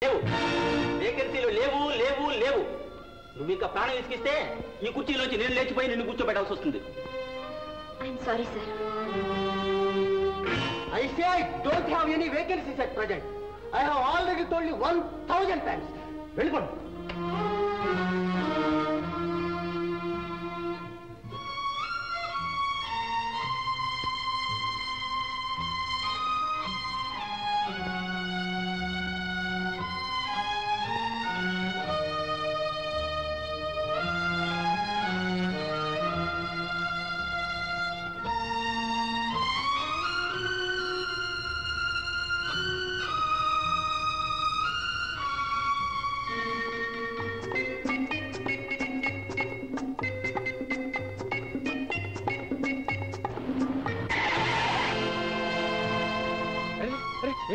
లేవు, వేకెన్సీలు లేవు లేవు లేవు. నువ్వు ఇంకా ప్రాణం ఇసుకిస్తే ఈ కుర్చీలోంచి నేను లేచిపోయి నిన్ను కూర్చోబెట్టాల్సి వస్తుంది. Sorry sir. I say I don't have any vacancies at present. I have already told you 1000 times. వెళ్ళిపోండి.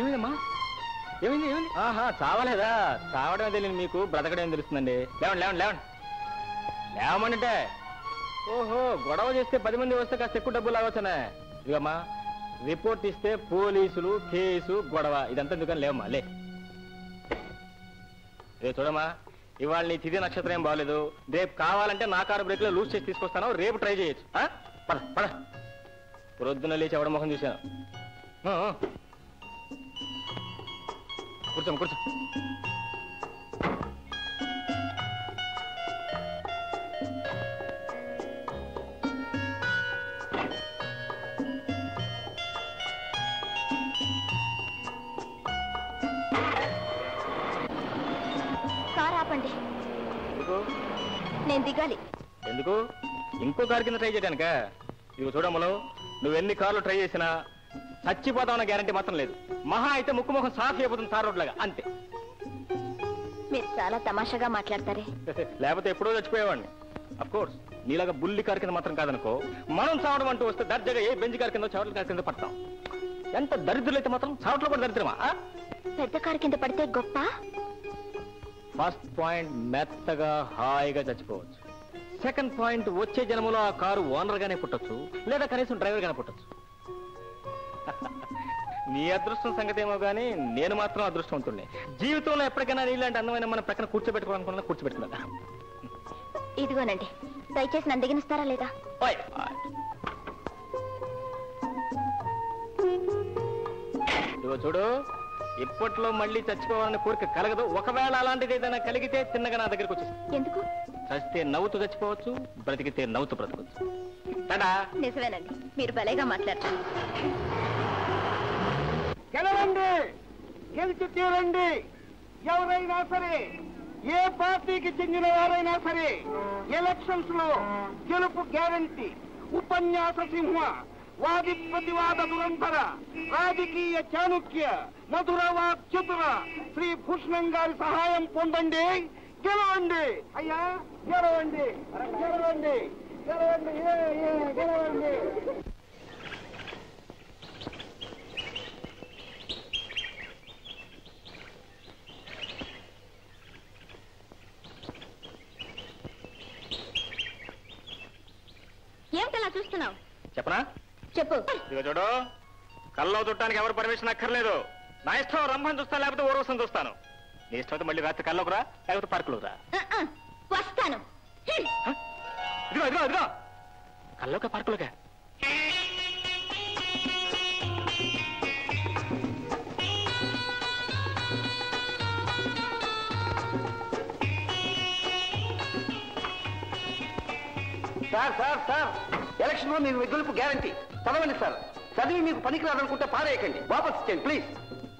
ఏమైందమ్మా? ఏమైంది ఏమైంది? ఆహా, చావలేదా? చావడమే తెలియదు మీకు, బ్రతకడం తెలుస్తుందండి. లేవండి లేవండి లేవండి లేవమంటే. ఓహో, గొడవ చేస్తే 10 మంది వస్తే కాస్త ఎక్కువ డబ్బులు లాగొచ్చానే. ఇదమ్మా, రిపోర్ట్ ఇస్తే పోలీసులు, కేసు, గొడవ ఇదంతా ఎందుకని లేవమ్మా. లే చూడమ్మా, ఇవాళ నీ తిథి నక్షత్రం ఏం బాగలేదు. రేపు కావాలంటే నా కారు బ్రేక్ లో లూజ్ చేసి తీసుకొస్తాను, రేపు ట్రై చేయొచ్చు. పద పద. ప్రొద్దున లేచి ఎవడ మొహం చూశాను. కూర్చోం కూర్చో. కార్ ఆపండి. ఎందుకు? నేను దిగాలి. ఎందుకు? ఇంకో కారు కింద ట్రై చేయడానిక? ఇవి చూడమ్మలో, నువ్వెన్ని కార్లు ట్రై చేసినా చచ్చిపోతామన్న గ్యారంటీ మాత్రం లేదు. మహా అయితే ముక్కు ముఖం సాఫ్ అయిపోతుంది తార్ రోడ్ లాగా, అంతే. మీరు చాలా తమాషాగా మాట్లాడతారే. లేకపోతే ఎప్పుడో చచ్చిపోయేవాడిని. అఫ్ కోర్స్ నీలాగా బుల్లి కారు కింద మాత్రం కాదనుకో. మనం చావడం అంటూ వస్తే దర్జాగా ఏ బెంజ్ కారు కింద, చవట్ల కారు కింద పడతాం. ఎంత దరిద్రులైతే మాత్రం చావట్లో కూడా దరిద్రమా? పెద్ద కారు కింద పడితే గొప్ప. ఫస్ట్ పాయింట్, మెత్తగా హాయిగా చచ్చిపోవచ్చు. సెకండ్ పాయింట్, వచ్చే జన్మలో ఆ కారు ఓనర్ గానే పుట్టొచ్చు, లేదా కనీసం డ్రైవర్ గానే పుట్టొచ్చు. నీ అదృష్టం సంగతి ఏమో గానీ నేను మాత్రం అదృష్టవంతుడిని. జీవితంలో ఎప్పటికైనా నీలాంటి అందమైన మన ప్రక్కన కూర్చోబెట్టుకోవాలనుకున్నా కూర్చోబెట్టుకున్నా. ఇదిగోనండి, దయచేసి నన్ను దిగనిస్తారా లేదా? ఇదిగో చూడు, ఇప్పట్లో మళ్ళీ చచ్చిపోవాలని కోరిక కలగదు. ఒకవేళ అలాంటిది ఏదైనా కలిగితే తిన్నగా నా దగ్గరికి వచ్చేసి. ఎందుకు? చస్తే నవ్వుతూ చచ్చిపోవచ్చు, బ్రతికితే నవ్వుతూ బ్రతకొచ్చు. నిజమేనండి, మీరు భలేగా మాట్లాడతారు. గెలవండి, గెలిచి తీరండి. ఎవరైనా సరే, ఏ పార్టీకి చెందిన వారైనా సరే, ఎలక్షన్స్ లో గెలుపు గ్యారంటీ. ఉపన్యాస సింహ, వాది ప్రతివాద దురంధర, రాజకీయ చాణుక్య, మధుర వాక్చతుర శ్రీ భూషణం గారి సహాయం పొందండి. గెలవండి అయ్యా, గెలవండి గెలవండి గెలవండి గెలవండి. ఏమిటలా చూస్తున్నావు? చెప్పనా? చెప్పు. ఇక చూడు, కల్లో చుట్టానికి ఎవరు పర్మిషన్ అక్కర్లేదు. నా ఇష్టం రంభం చూస్తాను, లేకపోతే ఓరోసం చూస్తాను. నీ ఇష్టం మళ్ళీ రాత్రి కల్లోకి రా, లేకపోతే పార్కులోకి రా. వస్తాను. ఇదిగో ఇదిగో ఇదిగో, కల్లోక పార్కులోకే. సార్ సార్ సార్, ఎలక్షన్ లో మీకు గెలుపు గ్యారంటీ. చదవండి సార్, చదివి మీకు పనికి రాదనుకుంటే పారేయకండి, వాపస్ ఇచ్చేయండి ప్లీజ్.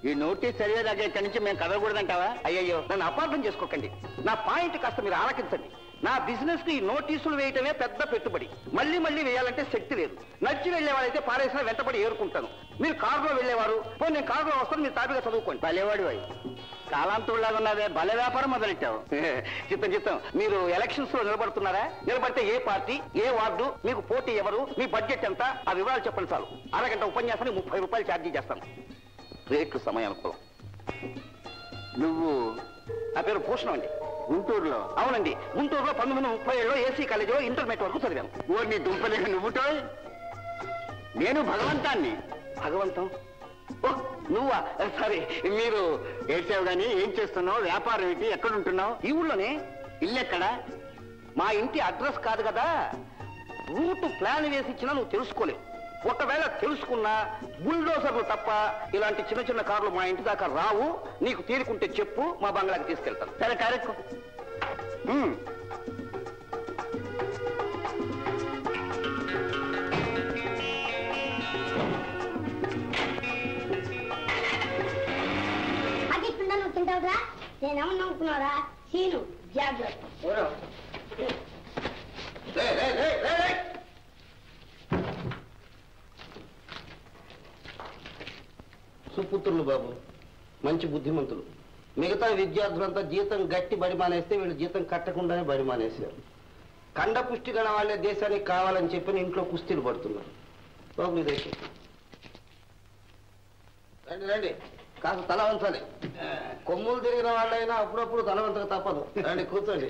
ఈ నోటీస్ చదివేదాకా ఇక్కడి నుంచి మేము కదలకూడదంటావా? అయ్యయ్యో, నన్ను అపార్థం చేసుకోకండి. నా పాయింట్ కాస్త మీరు ఆలకించండి. నా బిజినెస్ కి ఈ నోటీసులు వేయటమే పెద్ద పెట్టుబడి. మళ్ళీ మళ్ళీ వేయాలంటే శక్తి లేదు. నడిచి వెళ్లేవాడైతే పారేసిన వెంటబడి ఏరుకుంటాను. మీరు కారులో వెళ్లేవారు, పోనీ నేను కారులో వస్తాను, మీరు తాపిగా చదువుకోండి. భలేవాడు అయి కాలాంతుడిలాగా ఉన్నదే, భలే వ్యాపారం మొదలెట్టావు. చిత్తం చిత్తం. మీరు ఎలక్షన్స్ లో నిలబడుతున్నారా? నిలబడితే ఏ పార్టీ, ఏ వార్డు, మీకు పోటీ ఎవరు, మీ బడ్జెట్ ఎంత, ఆ వివరాలు చెప్పండి చాలు. అరగంట ఉపన్యాసానికి 30 రూపాయలు ఛార్జీ చేస్తాను. రేట్లు సమయానుకూలం. నువ్వు? నా పేరు భూషణం అండి. గుంటూరులో? అవునండి, గుంటూరులో 1937లో ఏసీ కాలేజీలో ఇంటర్మీడియట్ వరకు చదివాను. నీ దుంపలేక నువ్వుటో? నేను భగవంతాన్ని. భగవంతం? ఓ నువ్వా? సరే, మీరు ఏడ్చావు గానీ ఏం చేస్తున్నావు, వ్యాపారం ఏంటి, ఎక్కడ ఉంటున్నావు? ఈ ఊళ్ళోనే. ఇల్లు ఎక్కడ? మా ఇంటి అడ్రస్ కాదు కదా, రూట్ ప్లాన్ వేసి ఇచ్చినా నువ్వు తెలుసుకోలేవు. ఒకవేళ తెలుసుకున్నా బుల్డోజర్లు తప్ప ఇలాంటి చిన్న చిన్న కార్లు మా ఇంటి దాకా రావు. నీకు తీరుకుంటే చెప్పు, మా బంగ్లాకి తీసుకెళ్తాను. సరే, కరెక్ట్. తింటావురా? నేనేమో నమ్ముకున్నారా? సీను జాగ్రత్త. సుపుత్రులు బాబు, మంచి బుద్ధిమంతులు. మిగతా విద్యార్థులంతా జీతం గట్టి బడి మానేస్తే వీళ్ళు జీతం కట్టకుండానే బడి మానేశారు. కండ పుష్టి గల వాళ్ళే దేశానికి కావాలని చెప్పి ఇంట్లో కుస్తీలు పడుతున్నారు. బాబు ఇదే రండి రండి, కాస్త తల వంచాలి. కొమ్ములు తిరిగిన వాళ్ళైనా అప్పుడప్పుడు తల వంచక తప్పదు. రండి కూర్చోండి.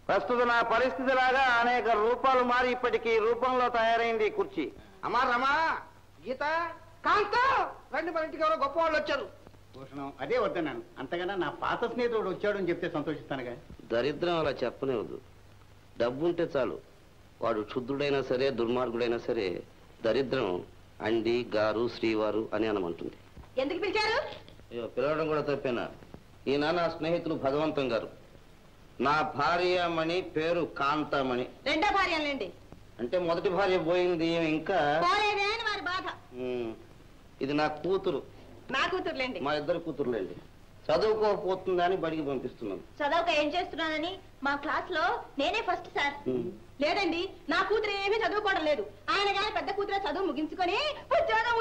ప్రస్తుత నా పరిస్థితి లాగా అనేక రూపాలు మారి ఇప్పటికీ రూపంలో తయారైంది ఈ కుర్చీ. అమ్మా రమా, గీత, కాంతం, రండి, మన ఇంటికి ఎవరో గొప్ప వాళ్ళు వచ్చారు. భూషణం, అదే వద్దన్నాను. అంతకన్నా నా పాత స్నేహితుడు వచ్చాడు అని చెప్తే సంతోషిస్తానుగా. దరిద్రం అలా చెప్పనే వద్దు. డబ్బుంటే చాలు. వాడు క్షుద్రుడైనా సరే, దుర్మార్గుడైనా సరే, దరిద్రం అండి, గారు, శ్రీవారు అని అనమంటుంది. ఎందుకు పిలిచారు? అయ్యో, పిలవడం కూడా తప్పేనా? ఈయన నా స్నేహితులు భగవంతం గారు. నా భార్యమణి పేరు కాంతమణి. రెండో భార్యలండి. అంటే మొదటి భార్య పోయింది, ఇంకా పోలేదే అని వారి బాధ. ఇది నా కూతురు. నా కూతురులేండి. మా ఇద్దరు కూతురులేండి. చదువుకోకపోతుందా అని బడికి పంపిస్తున్నాను. చదవక ఏం చేస్తున్నానని మా క్లాస్ లో నేనే ఫస్ట్ సార్. లేదండి, నా కూతురు ఏమీ చదువుకోవడం లేదు. ఆయన గారి పెద్ద కూతురు చదువు ముగించుకొని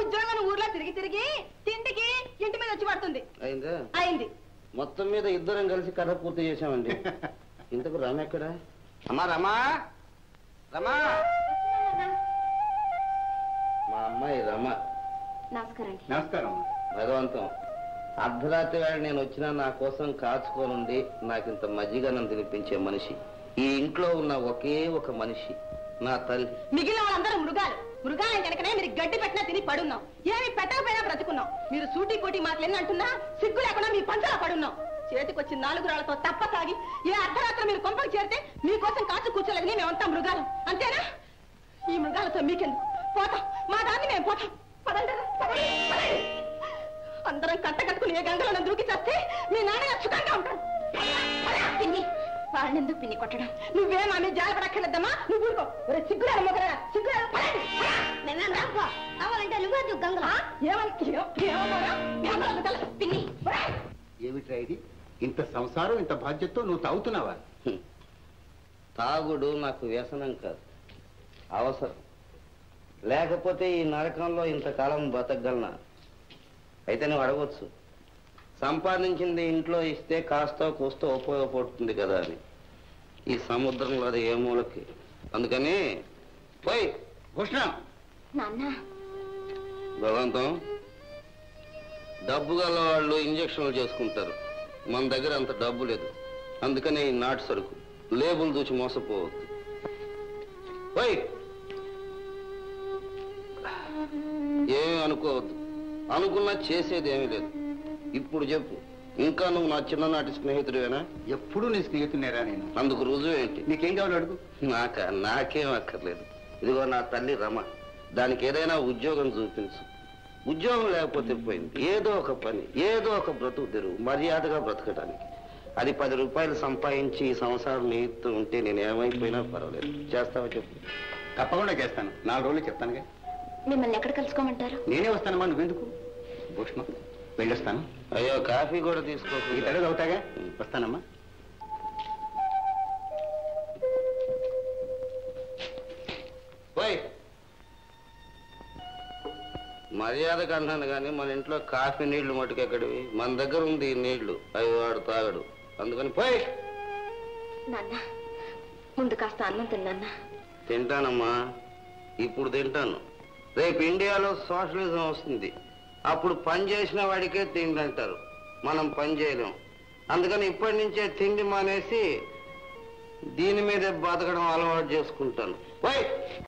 ఉద్యోగం ఊర్లో తిరిగి తిరిగి తిండికి ఇంటి మీద వచ్చి పడుతుంది. అయిందా? అయింది. మొత్తం మీద ఇద్దరం కలిసి కథ పూర్తి చేశామండి. ఇంతకు రమ ఎక్కడ? అమ్మా రమా, రమా, మా అమ్మాయి రమ. నమస్కారం. నమస్కారం. భగవంతం, అర్ధరాత్రి వేళ నేను వచ్చినా నా కోసం కాచుకోనుండి నాకింత మజ్జిగనం తినిపించే మనిషి, ఈ ఇంట్లో ఉన్న ఒకే ఒక మనిషి, నా తల్లి. మిగిలిన వాళ్ళందరూ మృగాలు. మృగాలం కనుకనే మీరు గడ్డి పెట్టినా తిని పడున్నాం. ఏమి పెట్టకపోయినా బ్రతుకున్నాం. మీరు సూటి పోటీ మాటలు అంటున్నా సిగ్గు లేకుండా మీ పంచలా పడున్నాం. చేతికొచ్చి 4 రాళ్లతో తప్ప సాగి ఏ అర్ధరాత్రి మీరు కొంపకు చేరితే మీకోసం కాచు కూర్చోలేదని మేమంతా మృగాలం. అంతేనా? ఈ మృగాలతో మీకెందుకు? పోతాం, మా దాన్ని మేము పోతాం. పదండి, పదండి, పదండి. అందరం కట్టకట్టుకుని ఏ గంగలో దూకి చేస్తే మీ నాన్న సుఖంగా ఉంటాడు. పిన్ని, వాళ్ళెందుకు పిన్ని కొట్టడం? నువ్వేం ఆమె జాలపడక్కర్లేద్దమ్మా. నువ్వు ఊరుకో. సిగ్గురాడు మొదలరా, సిగ్గురాడు. కావాలంటే నువ్వు గంగలా పిన్ని. ఏమిట్రా ఇది? ఇంత సంసారం, ఇంత బాధ్యతతో నువ్వు తాగుతున్నావా? తాగుడు నాకు వ్యసనం కాదు, అవసరం. లేకపోతే ఈ నరకంలో ఇంతకాలం బతకగలనా? అయితే నువ్వు అడగవచ్చు, సంపాదించింది ఇంట్లో ఇస్తే కాస్తో కూస్తో ఉపయోగపడుతుంది కదా అని. ఈ సముద్రంలో అది ఏ మూలకి. అందుకని పోయి. భూషణం, నాన్న, భగవంతం, డబ్బు గల వాళ్ళు ఇంజక్షన్లు చేసుకుంటారు. మన దగ్గర అంత డబ్బు లేదు. అందుకని ఈ నాటు సరుకు లేబుల్ చూసి మోసపోవద్దు. పోయి. ఏమీ అనుకోవద్దు. అనుకున్నా చేసేది ఏమీ లేదు. ఇప్పుడు చెప్పు, ఇంకా నువ్వు నా చిన్ననాటి స్నేహితుడివేనా? ఎప్పుడు నీ స్నేహితునేరా నేను. అందుకు రుజువు ఏంటి? నీకేం కావాలి అడుగు. నాకేం అక్కర్లేదు. ఇదిగో నా తల్లి రమ, దానికి ఏదైనా ఉద్యోగం చూపించు. ఉద్యోగం లేకపోతే పోయింది. ఏదో ఒక పని, ఏదో ఒక బ్రతుకు తెరువు, మర్యాదగా బ్రతకడానికి. అది 10 రూపాయలు సంపాదించి ఈ సంసారం నీతో ఉంటే నేను ఏమైపోయినా పర్వాలేదు. చేస్తావా చెప్పు? తప్పకుండా చేస్తాను. 4 రోజులు చెప్తానుగా. మిమ్మల్ని ఎక్కడ కలుసుకోమంటారు? నేనే వస్తానమ్మా, నువ్వెందుకు? భూషణం, వెళ్ళొస్తాను. అయ్యో, కాఫీ కూడా తీసుకో. ఈ తడవి అవుతాగా. వస్తానమ్మా. పోయి. మర్యాదకు అన్నాను కానీ మన ఇంట్లో కాఫీ నీళ్లు మటుకు ఎక్కడివి? మన దగ్గర ఉంది ఈ నీళ్లు, అవి వాడు తాగడు. అందుకని పోయి. నాన్న, ముందు కాస్త అన్నం తిన్నా. తింటానమ్మా, ఇప్పుడు తింటాను. రేపు ఇండియాలో సోషలిజం వస్తుంది. అప్పుడు పని చేసిన వాడికే తిండి అంటారు. మనం పని చేయలేం. అందుకని ఇప్పటి నుంచే తిండి మానేసి దీని మీదే బతకడం అలవాటు చేసుకుంటాను. పోయి.